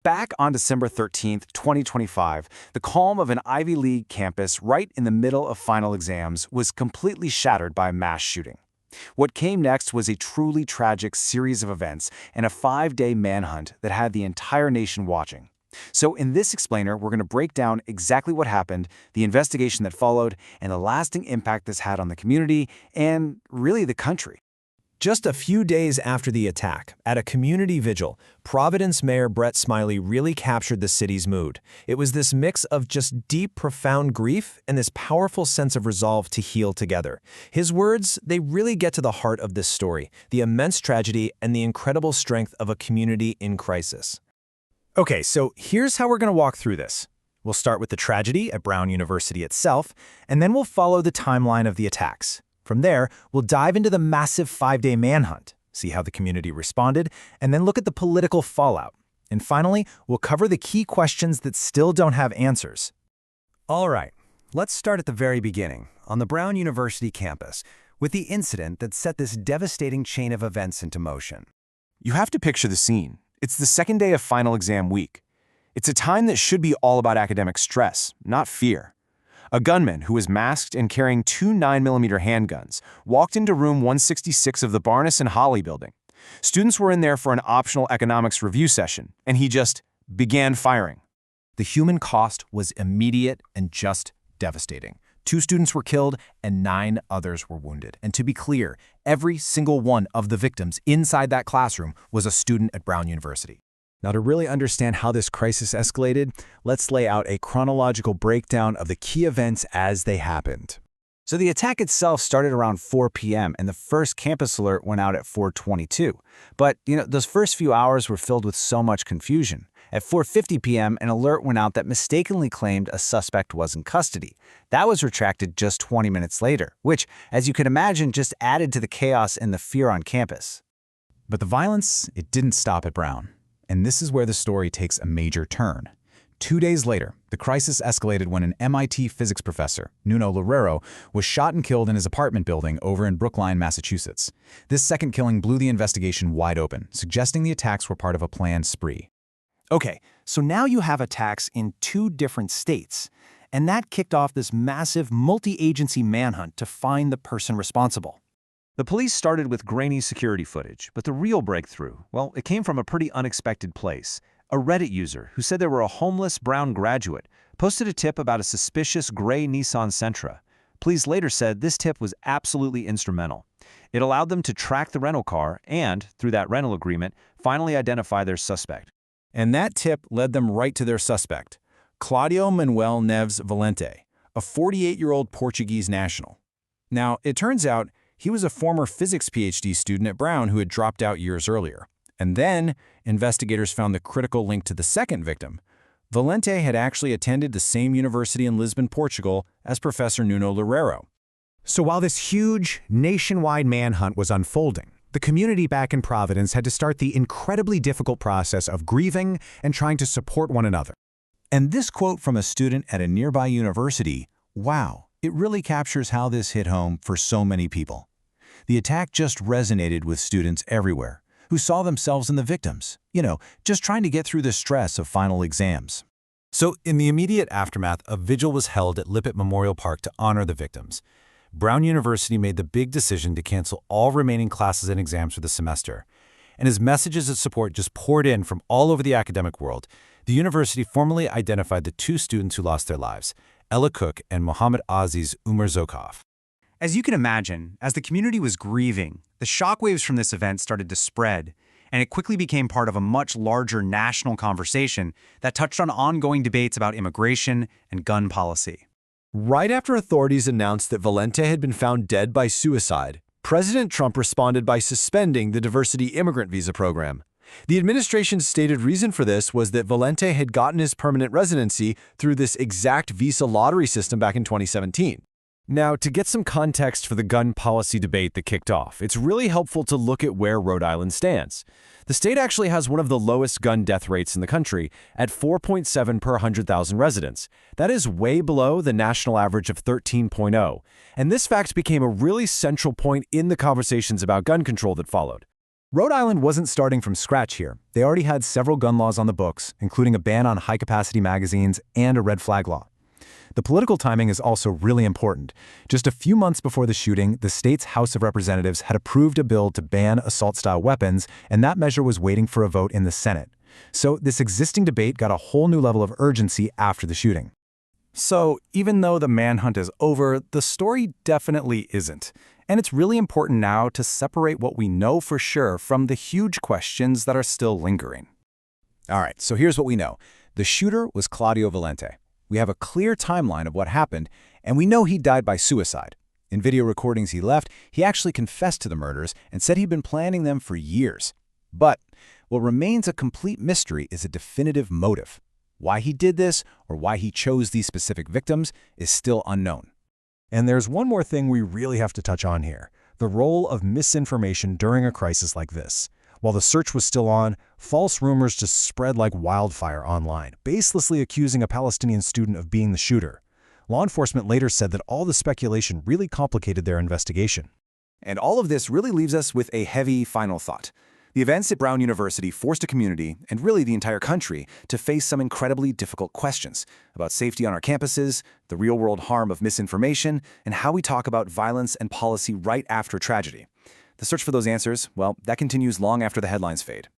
Back on December 13th, 2025, the calm of an Ivy League campus right in the middle of final exams was completely shattered by a mass shooting. What came next was a truly tragic series of events and a 5-day manhunt that had the entire nation watching. So in this explainer, we're going to break down exactly what happened, the investigation that followed, and the lasting impact this had on the community and really the country. Just a few days after the attack, at a community vigil, Providence Mayor Brett Smiley really captured the city's mood. It was this mix of just deep, profound grief and this powerful sense of resolve to heal together. His words, they really get to the heart of this story, the immense tragedy and the incredible strength of a community in crisis. Okay, so here's how we're going to walk through this. We'll start with the tragedy at Brown University itself, and then we'll follow the timeline of the attacks. From there, we'll dive into the massive 5-day manhunt, see how the community responded, and then look at the political fallout. And finally, we'll cover the key questions that still don't have answers. All right, let's start at the very beginning, on the Brown University campus, with the incident that set this devastating chain of events into motion. You have to picture the scene. It's the second day of final exam week. It's a time that should be all about academic stress, not fear. A gunman who was masked and carrying 2 9mm handguns walked into room 166 of the Barnes and Holly building. Students were in there for an optional economics review session, and he just began firing. The human cost was immediate and just devastating. 2 students were killed and 9 others were wounded. And to be clear, every single one of the victims inside that classroom was a student at Brown University. Now, to really understand how this crisis escalated, let's lay out a chronological breakdown of the key events as they happened. So the attack itself started around 4 p.m. and the first campus alert went out at 4:22. But, those first few hours were filled with so much confusion. At 4:50 p.m., an alert went out that mistakenly claimed a suspect was in custody. That was retracted just 20 minutes later, which, as you can imagine, just added to the chaos and the fear on campus. But the violence, it didn't stop at Brown. And this is where the story takes a major turn. 2 days later, the crisis escalated when an MIT physics professor, Nuno Loureiro, was shot and killed in his apartment building over in Brookline, Massachusetts. This second killing blew the investigation wide open, suggesting the attacks were part of a planned spree. Okay, so now you have attacks in 2 different states, and that kicked off this massive multi-agency manhunt to find the person responsible. The police started with grainy security footage, but the real breakthrough, well, it came from a pretty unexpected place. A Reddit user who said they were a homeless Brown graduate posted a tip about a suspicious gray Nissan Sentra. Police later said this tip was absolutely instrumental. It allowed them to track the rental car and, through that rental agreement, finally identify their suspect. And that tip led them right to their suspect, Claudio Manuel Neves Valente, a 48-year-old Portuguese national. Now, it turns out he was a former physics PhD student at Brown who had dropped out years earlier. And then, investigators found the critical link to the second victim. Valente had actually attended the same university in Lisbon, Portugal, as Professor Nuno Loureiro. So while this huge, nationwide manhunt was unfolding, the community back in Providence had to start the incredibly difficult process of grieving and trying to support one another. And this quote from a student at a nearby university, wow, it really captures how this hit home for so many people. The attack just resonated with students everywhere, who saw themselves in the victims, just trying to get through the stress of final exams. So in the immediate aftermath, a vigil was held at Lippitt Memorial Park to honor the victims. Brown University made the big decision to cancel all remaining classes and exams for the semester. And as messages of support just poured in from all over the academic world, the university formally identified the 2 students who lost their lives, Ella Cook and Mohammed Aziz Umarzokov. As you can imagine, as the community was grieving, the shockwaves from this event started to spread, and it quickly became part of a much larger national conversation that touched on ongoing debates about immigration and gun policy. Right after authorities announced that Valente had been found dead by suicide, President Trump responded by suspending the diversity immigrant visa program. The administration's stated reason for this was that Valente had gotten his permanent residency through this exact visa lottery system back in 2017. Now, to get some context for the gun policy debate that kicked off, it's really helpful to look at where Rhode Island stands. The state actually has one of the lowest gun death rates in the country at 4.7 per 100,000 residents. That is way below the national average of 13.0. And this fact became a really central point in the conversations about gun control that followed. Rhode Island wasn't starting from scratch here. They already had several gun laws on the books, including a ban on high-capacity magazines and a red flag law. The political timing is also really important. Just a few months before the shooting, the state's House of Representatives had approved a bill to ban assault-style weapons, and that measure was waiting for a vote in the Senate. So this existing debate got a whole new level of urgency after the shooting. So even though the manhunt is over, the story definitely isn't. And it's really important now to separate what we know for sure from the huge questions that are still lingering. All right, so here's what we know. The shooter was Claudio Valente. We have a clear timeline of what happened, and we know he died by suicide. In video recordings he left, he actually confessed to the murders and said he'd been planning them for years. But what remains a complete mystery is a definitive motive. Why he did this, or why he chose these specific victims, is still unknown. And there's one more thing we really have to touch on here: the role of misinformation during a crisis like this. While the search was still on, false rumors just spread like wildfire online, baselessly accusing a Palestinian student of being the shooter. Law enforcement later said that all the speculation really complicated their investigation. And all of this really leaves us with a heavy final thought. The events at Brown University forced a community, and really the entire country, to face some incredibly difficult questions about safety on our campuses, the real-world harm of misinformation, and how we talk about violence and policy right after tragedy. The search for those answers, well, that continues long after the headlines fade.